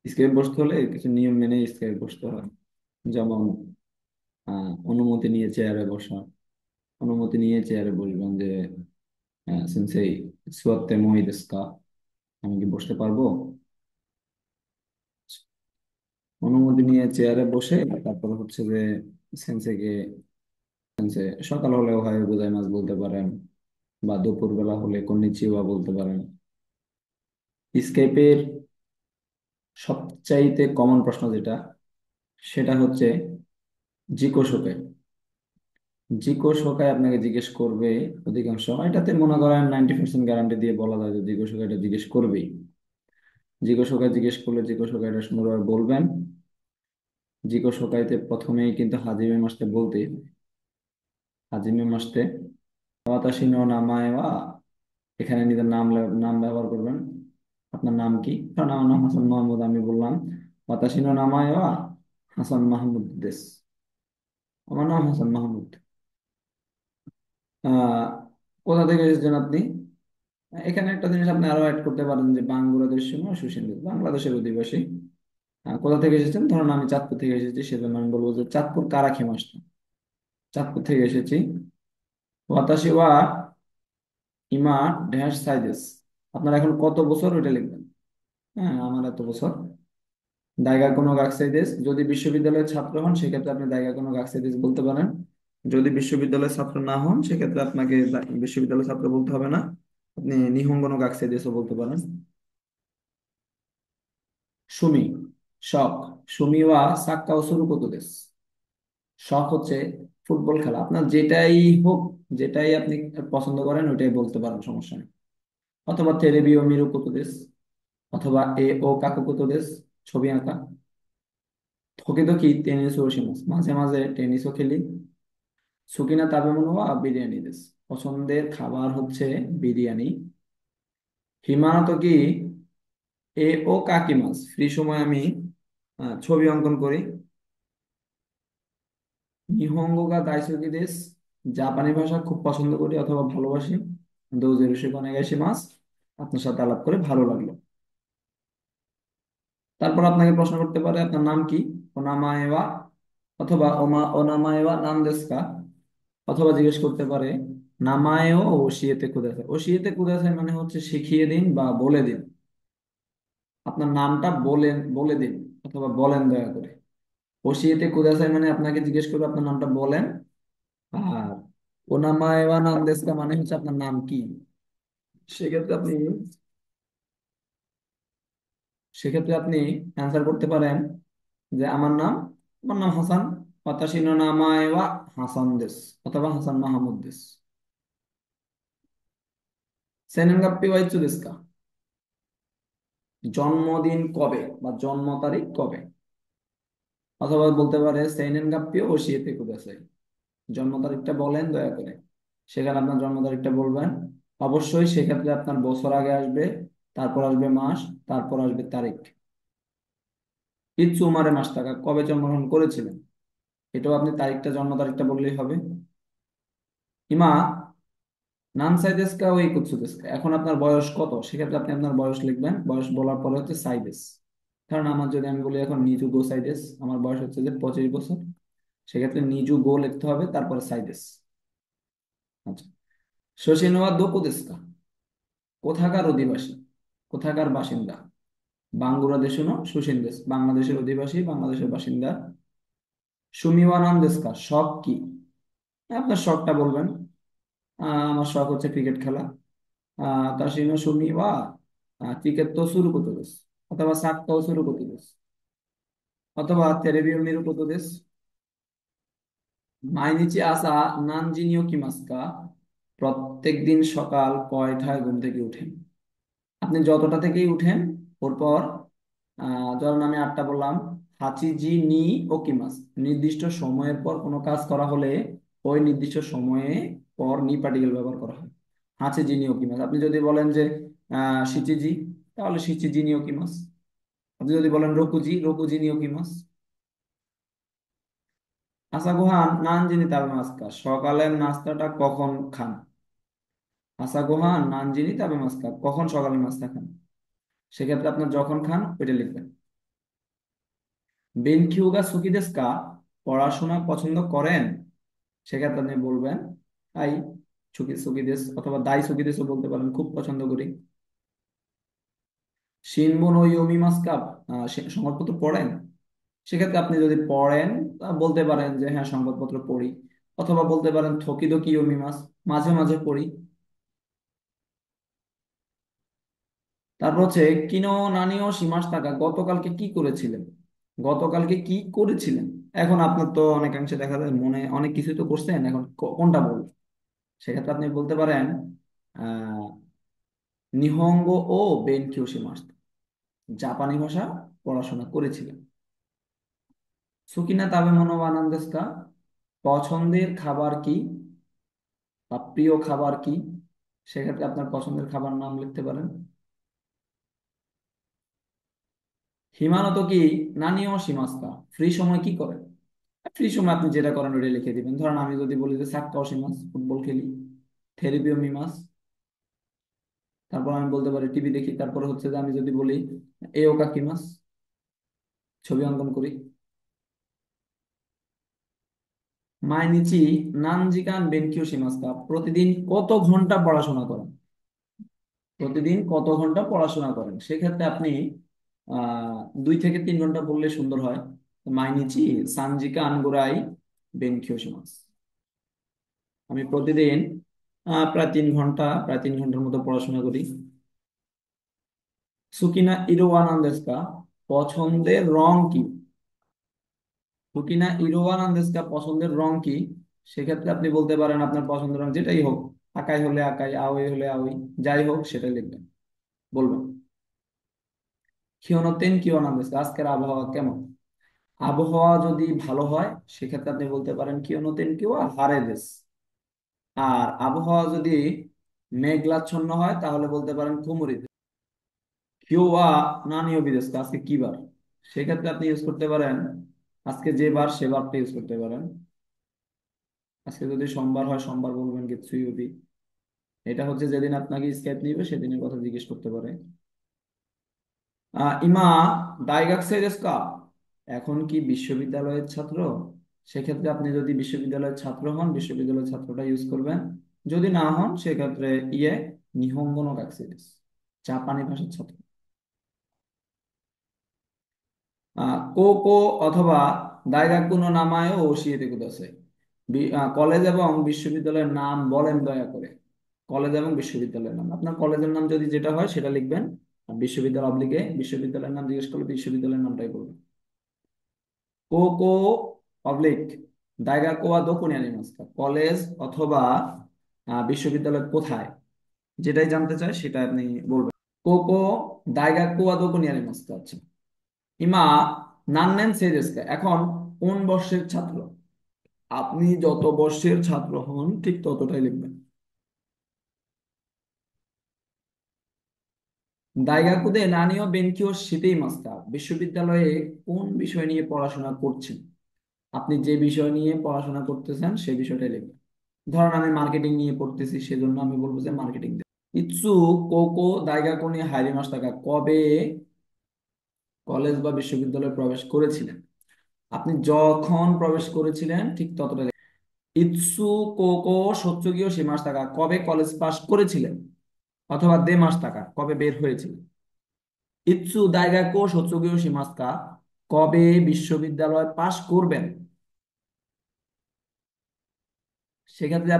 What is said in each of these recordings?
Escape বসতে হলে কিছু নিয়ম মেনে স্কেপ বসতে হয়। যেমন অনুমতি নিয়ে চেয়ারে বসা। অনুমতি নিয়ে চেয়ারে বসবেন যে সেন্সেই সুয়াত্তে মই দেস্কা, আমি কি বসতে পারবো। অনুমতি নিয়ে চেয়ারে বসে তারপর হচ্ছে যে সেন্সেকে, সেন্সে সকাল হলে ওহায়ো গোজাইমাস বলতে পারেন, বা দুপুর বেলা হলে কন্নিচিওয়া বলতে পারেন। স্কেপের সবচাইতে কমন প্রশ্ন যেটা, সেটা হচ্ছে জিকো শোকে। জিকো শোকায় আপনাকে জিজ্ঞেস করবে অধিকাংশ, এটাতে মনে করেন 90% গ্যারান্টি দিয়ে বলা যায় যে জিকো শোকা এটা জিজ্ঞেস করবেই। জিকো শোকায় জিজ্ঞেস করলে জিকো শোকা এটা সুন্দরভাবে বলবেন। জিকো শোকাইতে প্রথমেই কিন্তু হাজিমে মাসতে বলতে হবে। হাজিমে মাসতে ওয়াতাশি নো নামায়ে ওয়া, এখানে নিজের নাম ব্যবহার করবেন। আপনার নাম কি? কারণ আমার নাম হাসান মাহমুদ, আমি বললাম ওয়াতাশি নো নামায়ে ওয়া হাসান মাহমুদ দেস, আমার নাম হাসান মাহমুদ। আহ কোথা থেকে এসেছেন আপনি? এখানে একটা জিনিস আপনি আরো অ্যাড করতে পারেন যে বাংলাদেশ সময় সুশীল, বাংলাদেশের অধিবাসী। কোথা থেকে এসেছেন? ধরুন আমি চাঁদপুর থেকে এসেছি, সেজন্য আমি বলবো যে চাঁদপুর কারাখি মাসটা, চাঁদপুর থেকে এসেছি। ওয়াতাশি ওয়া ইমা ড্যাশ সাইজেস, আপনার এখন কত বছর ওইটা লিখবেন। হ্যাঁ, আমার এত বছর। দাইগা কোনো গাকসাইদেস, যদি বিশ্ববিদ্যালয়ের ছাত্র হন সেক্ষেত্রে আপনি দাইগা কোনো গাকসাইদেস বলতে পারেন। যদি বিশ্ববিদ্যালয়ের ছাত্র না হন সেক্ষেত্রে আপনাকে বিশ্ববিদ্যালয়ের ছাত্র বলতে হবে না, আপনি নিহঙ্গনো গাকসাইদেসও বলতে পারেন। সুমি, শখ। সুমি ওয়া সাক্কা ও শুরু করতে দেস, শখ হচ্ছে ফুটবল খেলা, আপনার যেটাই হোক, যেটাই আপনি পছন্দ করেন ওইটাই বলতে পারেন, সমস্যা নেই। অথবা তেরেবি ও মিরু কত দেস, অথবা এ ও কাকু কত দেস, ছবি আঁকা। থকিদকি টেনিস ও শিমাস, মাঝে মাঝে টেনিসও খেলি। সুকিনা তাবে মনো ওয়া বিরিয়ানি দেস, পছন্দের খাবার হচ্ছে বিরিয়ানি। হিমানাতো কি এ ও কাকি মাছ, ফ্রি সময় আমি ছবি অঙ্কন করি। নিহঙ্গ গা দাইসুকি দেশ, জাপানি ভাষা খুব পছন্দ করি অথবা ভালোবাসি। দৌজের অনেক মাছ, আপনার সাথে আলাপ করে ভালো লাগলো। তারপর আপনাকে প্রশ্ন করতে পারে আপনার নাম কি, ওনামায়েওয়া, অথবা ওনামায়েওয়া নাম দেশকা। অথবা জিজ্ঞেস করতে পারে নামায়েও ওশিয়েতে কুদাসাই। ওশিয়েতে কুদাসাই মানে হচ্ছে শিখিয়ে দিন বা বলে দিন, আপনার নামটা বলেন, বলে দিন অথবা বলেন দয়া করে। ওশিয়েতে কুদাসাই মানে আপনাকে জিজ্ঞেস করবে আপনার নামটা বলেন। আর ওনামায়েওয়া নাম দেশকা মানে হচ্ছে আপনার নাম কি। সেক্ষেত্রে আপনি সেক্ষেত্রে আপনি অ্যান্সার করতে পারেন যে আমার নাম হাসান, ওয়াতাশি নো নামায়ে ওয়া হাসান দেস, অথবা হাসান মাহমুদ দেস। সেনেনগাপ্পি ওয়াইচু দেস কা, জন্মদিন কবে বা জন্ম তারিখ কবে। অথবা বলতে পারে সেইনেনগাপ্পিও ওশিয়েতে কুদাসাই, জন্ম তারিখটা বলেন দয়া করে। সেখানে আপনার জন্ম তারিখটা বলবেন। অবশ্যই সেক্ষেত্রে আপনার বছর আগে আসবে, তারপর আসবে মাস, তারপর আসবে তারিখ। ইচ্ছু উমারে মাস টাকা, কবে জন্মগ্রহণ করেছিলেন, এটাও আপনি তারিখটা, জন্ম তারিখটা বললেই হবে। ইমা নাম সাইদেস্কা ওই কুৎসুদেস্কা, এখন আপনার বয়স কত, সেক্ষেত্রে আপনি আপনার বয়স লিখবেন। বয়স বলার পরে হচ্ছে সাইদেস। কারণ আমার যদি আমি বলি এখন নিজু গো সাইদেস, আমার বয়স হচ্ছে যে 25 বছর, সেক্ষেত্রে নিজু গো লিখতে হবে, তারপরে সাইদেস। আচ্ছা, শশিনোয়া দোকুদেস্কা, কোথাকার অধিবাসী, কোথাকার বাসিন্দা। বাংলাদেশও সুসিনদেশ, বাংলাদেশের অধিবাসী, বাংলাদেশের বাসিন্দা। সুমিওয়া নাম দেস্কা, শখ কি, আপনার শখটা বলবেন। আমার শখ হচ্ছে ক্রিকেট খেলা। তাসিনো সুমি ওয়া ক্রিকেট তো শুরু করতে দেস, অথবা সাক্কাও শুরু করতে দেস, অথবা তেরেবিও মিরু করতে দেস। মাইনিচি আসা নানজিনিও কিমাস্কা, প্রত্যেক দিন সকাল কয়টায় ঘুম থেকে উঠেন। আপনি যতটা থেকেই উঠেন, পরপর ধরুন আমি 8টা বললাম। হাচিজি নি ওকিমাস, নির্দিষ্ট সময়ের পর কোনো কাজ করা হলে ওই নির্দিষ্ট সময়ে পর নি পার্টিকেল ব্যবহার করা হয়। হাচিজি নি ওকিমাস, আপনি যদি বলেন যে শিচিজি, তাহলে শিচিজি নি ওকিমাস। আপনি যদি বলেন রকুজি, রকুজি নি ওকিমাস। আশা গুহান নান জিনি তাবে মাস্কা, সকালের নাস্তাটা কখন খান। আশা গুহান নান জিনি তাবে মাস্কা, কখন সকালের নাস্তা খান। সেক্ষেত্রে আপনার যখন খান ওইটা লিখবেন। বেনকিউ গা সুকি দেsu ka? পড়াশোনা পছন্দ করেন? সেক্ষেত্রে আপনি বলবেন আই সুকি সুকি দেস, অথবা দাই সুকি দেসও বলতে পারেন, খুব পছন্দ করি। শিনবন ও ইউমি মাস্কাপ, সংবাদপত্র পড়েন? সেক্ষেত্রে আপনি যদি পড়েন বলতে পারেন যে হ্যাঁ সংবাদপত্র পড়ি, অথবা বলতে পারেন থকিদকি ইউমি মাস, মাঝে মাঝে পড়ি। তারপর হচ্ছে কিনো নানিও সীমাস থাকা, গতকালকে কি করেছিলেন? গতকালকে কি করেছিলেন? এখন আপনার তো অনেকাংশে দেখা যায় মনে অনেক কিছুই তো করছেন, এখন কোনটা বলবেন? সেক্ষেত্রে আপনি বলতে পারেন আহ নিহঙ্গ ও বেনকিউ সীমাস, জাপানি ভাষা পড়াশোনা করেছিলেন। সুকিনা তাবে মনো ওয়া নান দেsu ka? পছন্দের খাবার কি বা প্রিয় খাবার কি? সেক্ষেত্রে আপনার পছন্দের খাবার নাম লিখতে পারেন। হিমানত কি নানিও শিমাস্তা, ফ্রি সময় কি করেন? ফ্রি সময় আপনি যেটা করেন ওটা লিখে দিবেন। ধরেন আমি যদি বলি যে সাক্কাও শিমাস, ফুটবল খেলি। থেরেবিও মিমাস, তারপর আমি বলতে পারি টিভি দেখি। তারপর হচ্ছে যে আমি যদি বলি এও কাকিমাস, ছবি অঙ্কন করি। মাইনিচি নানজিকান বেনকিও শিমাস্তা, প্রতিদিন কত ঘন্টা পড়াশোনা করেন? প্রতিদিন কত ঘন্টা পড়াশোনা করেন? সেক্ষেত্রে আপনি 2 থেকে 3 ঘন্টা বললে সুন্দর হয়। মাইনিচি সানজিকা আনগুরাই বেনকিওশিমাস, আমি প্রতিদিন প্রায় 3 ঘন্টার মতো পড়াশোনা করি। সুকিনা ইরোয়ান আন্দেস্কা, পছন্দের রং কি? সুকিনা ইরোয়ান আন্দেস্কা, পছন্দের রং কি? সেক্ষেত্রে আপনি বলতে পারেন আপনার পছন্দের রং যেটাই হোক, আকাই হলে আকাই, আওয়ে হলে আওই, যাই হোক সেটাই লিখবেন, বলবেন। কিয়নোতেন কিয়ন আন্দেস্কা, আজকের আবহাওয়া কেমন? আবহাওয়া যদি ভালো হয় সেক্ষেত্রে আপনি বলতে পারেন কিয়নোতেন কিওয়া হারে দেশ। আর আবহাওয়া যদি মেঘলাচ্ছন্ন হয় তাহলে বলতে পারেন কুমুরি। কিওয়া নানিও বিদেশ, আজকে কি বার? সেক্ষেত্রে আপনি ইউজ করতে পারেন আজকে যে বার সে বারটা ইউজ করতে পারেন। আজকে যদি সোমবার হয় সোমবার বলবেন গেতসুইউবি। এটা হচ্ছে যেদিন আপনাকে স্কাইপ নিবে সেদিনের কথা জিজ্ঞেস করতে পারে। ইমা দাইগাক সেরেস্কা, এখন কি বিশ্ববিদ্যালয়ের ছাত্র? সেক্ষেত্রে আপনি যদি বিশ্ববিদ্যালয়ের ছাত্র হন বিশ্ববিদ্যালয়ের ছাত্রটা ইউজ করবেন। যদি না হন সেক্ষেত্রে ইয়ে নিহঙ্গন গাকসেরেস, জাপানি ভাষার ছাত্র। কোকো অথবা দাইগাকুনো নামায়ও ওশিয়েতে কুদাসাই, কলেজ এবং বিশ্ববিদ্যালয়ের নাম বলেন দয়া করে। কলেজ এবং বিশ্ববিদ্যালয়ের নাম, আপনার কলেজের নাম যদি যেটা হয় সেটা লিখবেন। আর বিশ্ববিদ্যালয় অবলিকে বিশ্ববিদ্যালয়ের নাম জিজ্ঞেস করলে বিশ্ববিদ্যালয়ের নামটাই বলবেন। কোকো অবলিক দাইগাকুয়া দোকুনি আনিমাস্তা, কলেজ অথবা বিশ্ববিদ্যালয় কোথায়, যেটাই জানতে চায় সেটা আপনি বলবেন। কোকো দাইগাকুয়া দোকুনি আনিমাস্তা, আচ্ছা। ইমা নান্নেন সেজেস্কা, এখন কোন বর্ষের ছাত্র? আপনি যত বর্ষের ছাত্র হন ঠিক ততটাই লিখবেন। দাইগাকুদে নানিও বেনকিও শীতেই মাস্তা, বিশ্ববিদ্যালয়ে কোন বিষয় নিয়ে পড়াশোনা করছেন? আপনি যে বিষয় নিয়ে পড়াশোনা করতেছেন সেই বিষয়টাই লিখবেন। ধরেন আমি মার্কেটিং নিয়ে পড়তেছি সেজন্য আমি বলবো যে মার্কেটিং। ইৎসু কোকো দাইগাকু নিয়ে হাইরি মাস টাকা, কবে কলেজ বা বিশ্ববিদ্যালয়ে প্রবেশ করেছিলেন? আপনি যখন প্রবেশ করেছিলেন ঠিক ততটা। ইৎসু কোকো সত্যগীয় সে মাস টাকা, কবে কলেজ পাশ করেছিলেন? অথবা দে মাস টাকা, কবে বের হয়েছিলেন? ইৎসু দাইগাকো সত্যগীয় সে মাস কা, কবে বিশ্ববিদ্যালয় পাশ করবেন? সেক্ষেত্রে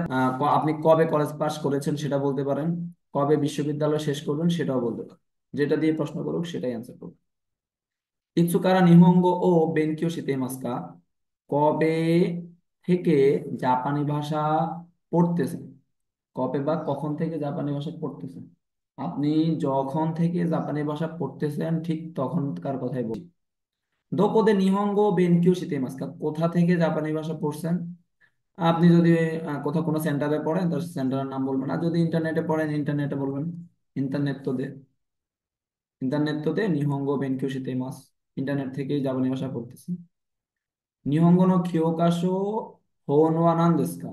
আপনি কবে কলেজ পাশ করেছেন সেটা বলতে পারেন, কবে বিশ্ববিদ্যালয় শেষ করবেন সেটাও বলতে পারেন। যেটা দিয়ে প্রশ্ন করুক সেটাই অ্যান্সার করুন। ইৎসুকারা নিহঙ্গ ও বেনকিও শিতেমাস্কা, কবে থেকে জাপানি ভাষা পড়তেছেন? কবে বা কখন থেকে জাপানি ভাষা পড়তেছেন? আপনি যখন থেকে জাপানি ভাষা পড়তেছেন ঠিক তখনকার কথাই বলি। দোকোদে নিহঙ্গ বেনকিও শিতেমাস্কা, কোথা থেকে জাপানি ভাষা পড়ছেন? আপনি যদি কোথাও কোনো সেন্টারে পড়েন তার সেন্টারের নাম বলবেন, আর যদি ইন্টারনেটে পড়েন ইন্টারনেটে বলবেন। ইন্টারনেট তো দে ইন্টারনেট তো দে নিহঙ্গ বেনকিও শিতেমাস, ইন্টারনেট থেকেই জাপানি ভাষা পড়তেছি। নিহঙ্গ নো কিয়োকাশো হোন ওয়া নান দেsu ka?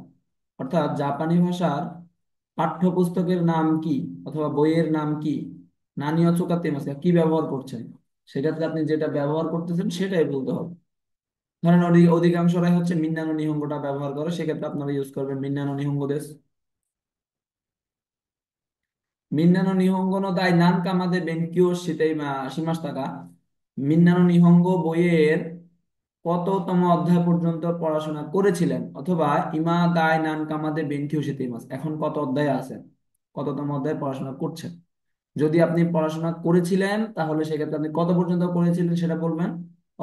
অর্থাৎ জাপানি ভাষার পাঠ্যপুস্তকের নাম কি অথবা বইয়ের নাম কি? নানি অচোকাতে মাসে কি ব্যবহার করছেন? সেক্ষেত্রে আপনি যেটা ব্যবহার করতেছেন সেটাই বলতে হবে। ধরেন অধিকাংশরাই হচ্ছে মিন্নানো নিহঙ্গটা ব্যবহার করে, সেক্ষেত্রে আপনারা ইউজ করবেন মিন্নানো নিহঙ্গ দেশ। মিন্নানো নিহঙ্গ নো দাই নান কামাদে বেনকিও সেটাই সীমাস্তাকা। মিন্নানো নিহঙ্গ বইয়ের কততম অধ্যায় পর্যন্ত পড়াশোনা করেছিলেন, অথবা ইমা দাই নান কামাদে বেনকিও সেটাই মাস, এখন কত অধ্যায়ে আছেন, কততম অধ্যায়ে পড়াশোনা করছেন। যদি আপনি পড়াশোনা করেছিলেন তাহলে সেক্ষেত্রে আপনি কত পর্যন্ত করেছিলেন সেটা বলবেন,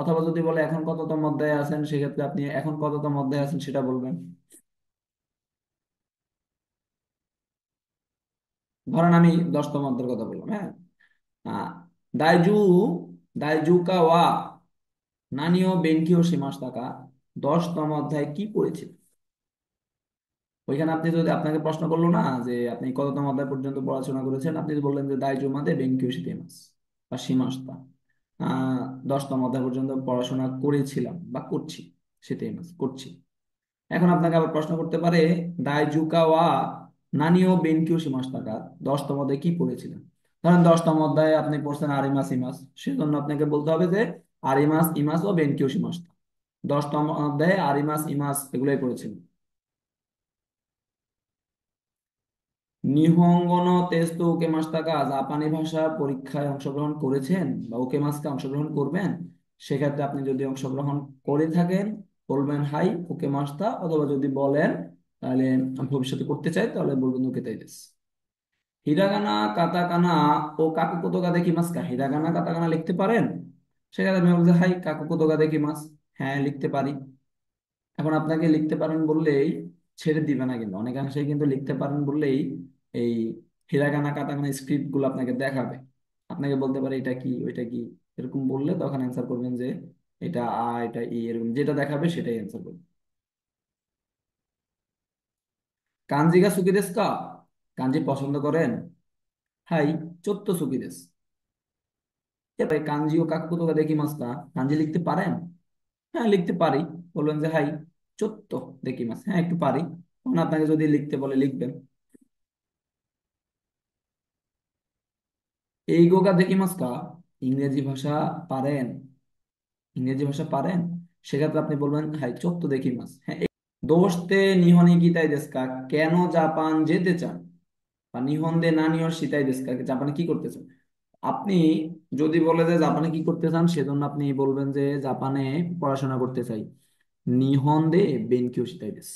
অথবা যদি বলে এখন কততম অধ্যায়ে আছেন সেক্ষেত্রে আপনি এখন কততম অধ্যায়ে আছেন সেটা বলবেন। ধরেন আমি 10তম অধ্যায়ের কথা বললাম, হ্যাঁ। আহ, দাইজু দাইজুকা ওয়া নানিও বেনকিও সীমাস টাকা 10তম অধ্যায় কি পড়েছে। ওইখানে আপনি যদি, আপনাকে প্রশ্ন করলো না যে আপনি কততম অধ্যায় পর্যন্ত পড়াশোনা করেছেন, আপনি যদি বললেন যে দাইজু মাদে বেনকিও শিতেমাস বা সীমাস্তা, আহ 10তম অধ্যায় পর্যন্ত পড়াশোনা করেছিলাম বা করছি, শিতেমাস করছি। এখন আপনাকে আবার প্রশ্ন করতে পারে দাইজুকা ওয়া নানিও বেনকিও সীমাস টাকা 10তম অধ্যায়ে কি পড়েছিলেন। ধরেন 10তম অধ্যায়ে আপনি পড়ছেন আরিমাস ইমাস, সেজন্য আপনাকে বলতে হবে যে আরিমাস ইমাস ও বেনকিও সীমাস। 10তম অধ্যায়ে আরিমাস ইমাস এগুলোই পড়েছিলেন। নিহঙ্গন তেস্তু ওকে মাস্তাকা জাপানি ভাষা পরীক্ষায় অংশগ্রহণ করেছেন বা ওকে মাস্কে অংশগ্রহণ করবেন, সেক্ষেত্রে আপনি যদি অংশগ্রহণ করে থাকেন বলবেন হাই ওকে মাস্তা, অথবা যদি বলেন তাহলে আমি ভবিষ্যতে করতে চাই তাহলে বলবেন ওকে তাইদেস। হিরাগানা কাতাকানা ও কাকু কোতোগা দেখি মাস কা, হিরাগানা কাতাকানা লিখতে পারেন। সেক্ষেত্রে আমি বলছি হাই কাকু কোতোগা দেখি মাস, হ্যাঁ লিখতে পারি। এখন আপনাকে লিখতে পারেন বললেই ছেড়ে দিবে না, কিন্তু অনেকাংশেই কিন্তু লিখতে পারেন বললেই এই হিরাগানা কাতাকানা স্ক্রিপ্ট গুলো আপনাকে দেখাবে। আপনাকে বলতে পারে এটা কি ওইটা কি, এরকম বললে তখন অ্যান্সার করবেন যে এটা এটা ই, এরকম যেটা দেখাবে সেটাই অ্যান্সার করবেন। কাঞ্জি গা সুকি দেস কা, কাঞ্জি পছন্দ করেন। হাই চত্ব সুকি দেস। এবার কাঞ্জি ও কাকুতো দেখি মাস্তা, কাঞ্জি লিখতে পারেন। হ্যাঁ লিখতে পারি। বলবেন যে হাই চত্ব দেখি মাস, হ্যাঁ একটু পারি। তখন আপনাকে যদি লিখতে বলে লিখবেন। এই গোগা দেখি মাস কা, ইংরেজি ভাষা পারেন, ইংরেজি ভাষা পারেন। সেক্ষেত্রে আপনি বলবেন হাই চত্ব দেখি মাস, হ্যাঁ। দোস্তে নিহনে গীতাই দেস্কা, কেন জাপান যেতে চান, বা নিহন দে না নিহর সিতাই দেস্কা, জাপানে কি করতে চান। আপনি যদি বলে যে জাপানে কি করতে চান, সেজন্য আপনি বলবেন যে জাপানে পড়াশোনা করতে চাই, নিহন দে বেনকিও শিতাই দেস,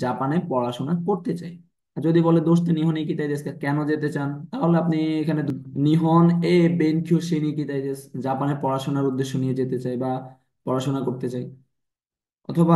জাপানে পড়াশোনা করতে চাই। আর যদি বলে দোস্ত নিহন এ কিতাই দেশ কেন যেতে চান, তাহলে আপনি এখানে নিহন এ বেনকিউ শিনি কিতাই দেশ, জাপানে পড়াশোনার উদ্দেশ্য নিয়ে যেতে চাই বা পড়াশোনা করতে চাই। অথবা